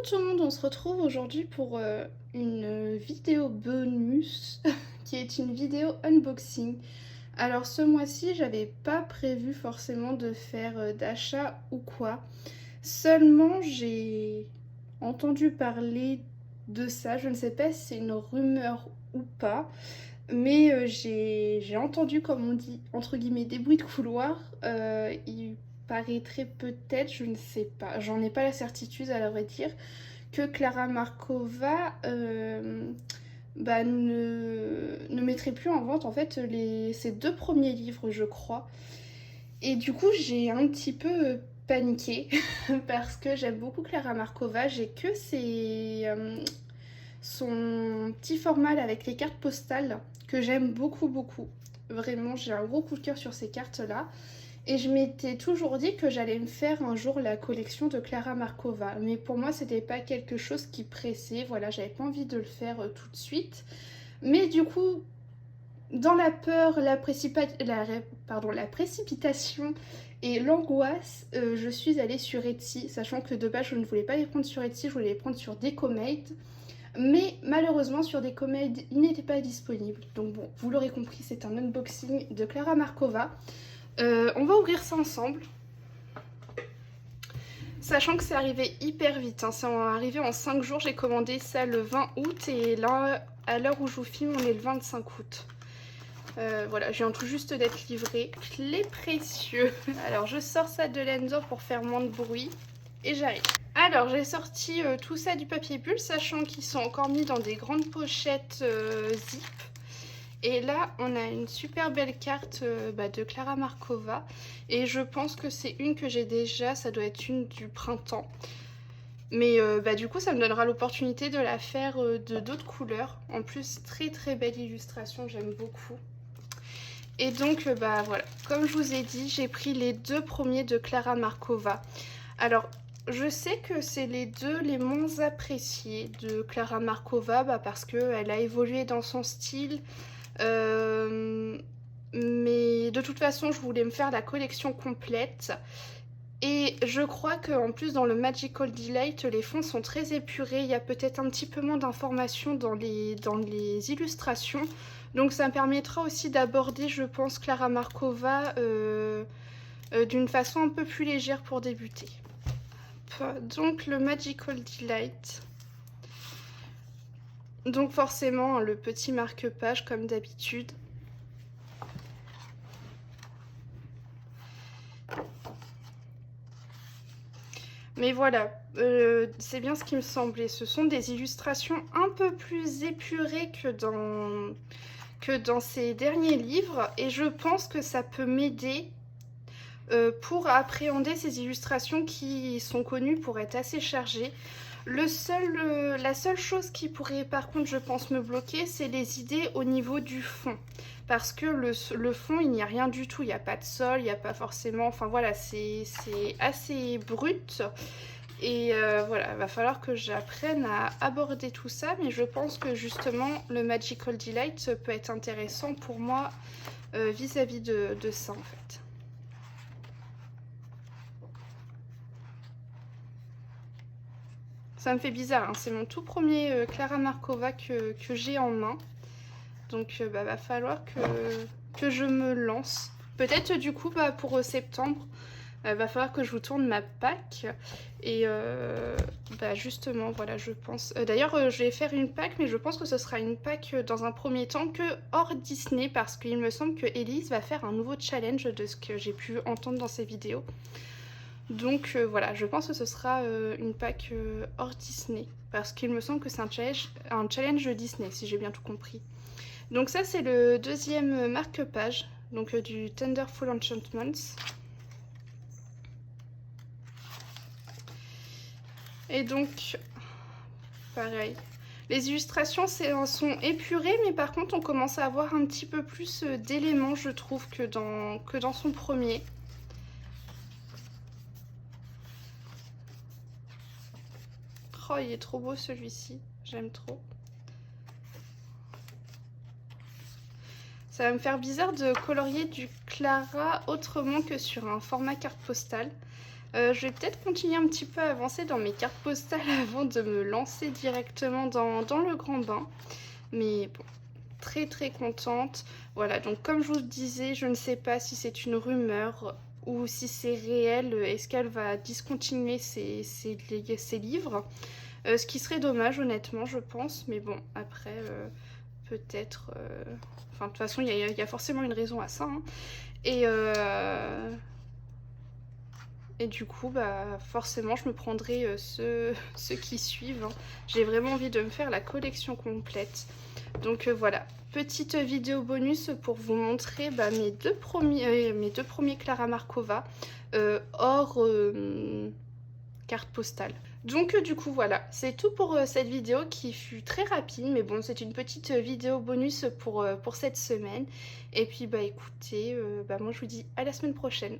tout le monde, on se retrouve aujourd'hui pour une vidéo bonus qui est une vidéo unboxing. Alors ce mois-ci, j'avais pas prévu forcément de faire d'achat ou quoi. Seulement, j'ai entendu parler de ça. Je ne sais pas si c'est une rumeur ou pas, mais j'ai entendu, comme on dit, entre guillemets, des bruits de couloir. Il paraîtrait peut-être, je ne sais pas, j'en ai pas la certitude à la vrai dire, que Clara Markova ne mettrait plus en vente en fait ses deux premiers livres, je crois. Et du coup, j'ai un petit peu paniqué parce que j'aime beaucoup Clara Markova. J'ai que son petit format là, avec les cartes postales que j'aime beaucoup beaucoup. Vraiment, j'ai un gros coup de cœur sur ces cartes-là. Et je m'étais toujours dit que j'allais me faire un jour la collection de Clara Markova. Mais pour moi, c'était pas quelque chose qui pressait. Voilà, j'avais pas envie de le faire tout de suite. Mais du coup, dans la peur, la précipitation et l'angoisse, je suis allée sur Etsy, sachant que de base, je ne voulais pas les prendre sur Etsy, je voulais les prendre sur Decomade. Mais malheureusement, sur Decomade, il n'était pas disponible. Donc bon, vous l'aurez compris, c'est un unboxing de Clara Markova. On va ouvrir ça ensemble. Sachant que c'est arrivé hyper vite, hein. C'est arrivé en 5 jours, j'ai commandé ça le 20 août et là, à l'heure où je vous filme, on est le 25 août. Voilà, je viens tout juste d'être livrée. Les précieux. Alors, je sors ça de l'Enzo pour faire moins de bruit et j'arrive. Alors, j'ai sorti tout ça du papier bulle, sachant qu'ils sont encore mis dans des grandes pochettes zip. Et là, on a une super belle carte de Clara Markova. Et je pense que c'est une que j'ai déjà, ça doit être une du printemps. Mais du coup, ça me donnera l'opportunité de la faire de d'autres couleurs. En plus, très très belle illustration, j'aime beaucoup. Et donc, voilà, comme je vous ai dit, j'ai pris les deux premiers de Clara Markova. Alors, je sais que c'est les deux les moins appréciés de Clara Markova parce qu'elle a évolué dans son style. Mais de toute façon, je voulais me faire la collection complète. Et je crois qu'en plus, dans le Magical Delight, les fonds sont très épurés. Il y a peut-être un petit peu moins d'informations dans les illustrations. Donc ça me permettra aussi d'aborder, je pense, Clara Markova d'une façon un peu plus légère pour débuter. Donc le Magical Delight. Donc forcément, le petit marque-page comme d'habitude. Mais voilà, c'est bien ce qui me semblait. Ce sont des illustrations un peu plus épurées que dans ces derniers livres. Et je pense que ça peut m'aider pour appréhender ces illustrations qui sont connues pour être assez chargées. La seule chose qui pourrait par contre, je pense, me bloquer, c'est les idées au niveau du fond. Parce que le fond, il n'y a rien du tout. Il n'y a pas de sol, il n'y a pas forcément... Enfin voilà, c'est assez brut. Et voilà, il va falloir que j'apprenne à aborder tout ça. Mais je pense que justement, le Magical Delight peut être intéressant pour moi vis-à-vis de ça en fait. Ça me fait bizarre, hein. C'est mon tout premier Clara Markova que j'ai en main. Donc va falloir que je me lance. Peut-être du coup pour septembre, va falloir que je vous tourne ma pack. Et justement, voilà, je pense... D'ailleurs, je vais faire une pack, mais je pense que ce sera une pack dans un premier temps que hors Disney. Parce qu'il me semble que Elise va faire un nouveau challenge de ce que j'ai pu entendre dans ses vidéos. Donc voilà, je pense que ce sera une pack hors Disney. Parce qu'il me semble que c'est un challenge Disney, si j'ai bien tout compris. Donc ça, c'est le deuxième marque-page, donc du Tenderful Enchantments. Et donc, pareil. Les illustrations sont épurées, mais par contre, on commence à avoir un petit peu plus d'éléments, je trouve, que dans son premier. Oh, il est trop beau celui-ci, j'aime trop. Ça va me faire bizarre de colorier du Clara autrement que sur un format carte postale. Je vais peut-être continuer un petit peu à avancer dans mes cartes postales avant de me lancer directement dans le grand bain. Mais bon, très très contente. Voilà, donc comme je vous le disais, je ne sais pas si c'est une rumeur ou si c'est réel. Est-ce qu'elle va discontinuer ses livres? Ce qui serait dommage honnêtement, je pense. Mais bon, après, peut-être... Enfin, de toute façon, il y a forcément une raison à ça. Hein. Et du coup, bah, forcément, je me prendrai ceux qui suivent. Hein. J'ai vraiment envie de me faire la collection complète. Donc voilà, petite vidéo bonus pour vous montrer bah, mes deux premiers Clara Markova hors carte postale. Donc du coup voilà, c'est tout pour cette vidéo qui fut très rapide, mais bon c'est une petite vidéo bonus pour cette semaine. Et puis bah écoutez, bah, moi je vous dis à la semaine prochaine.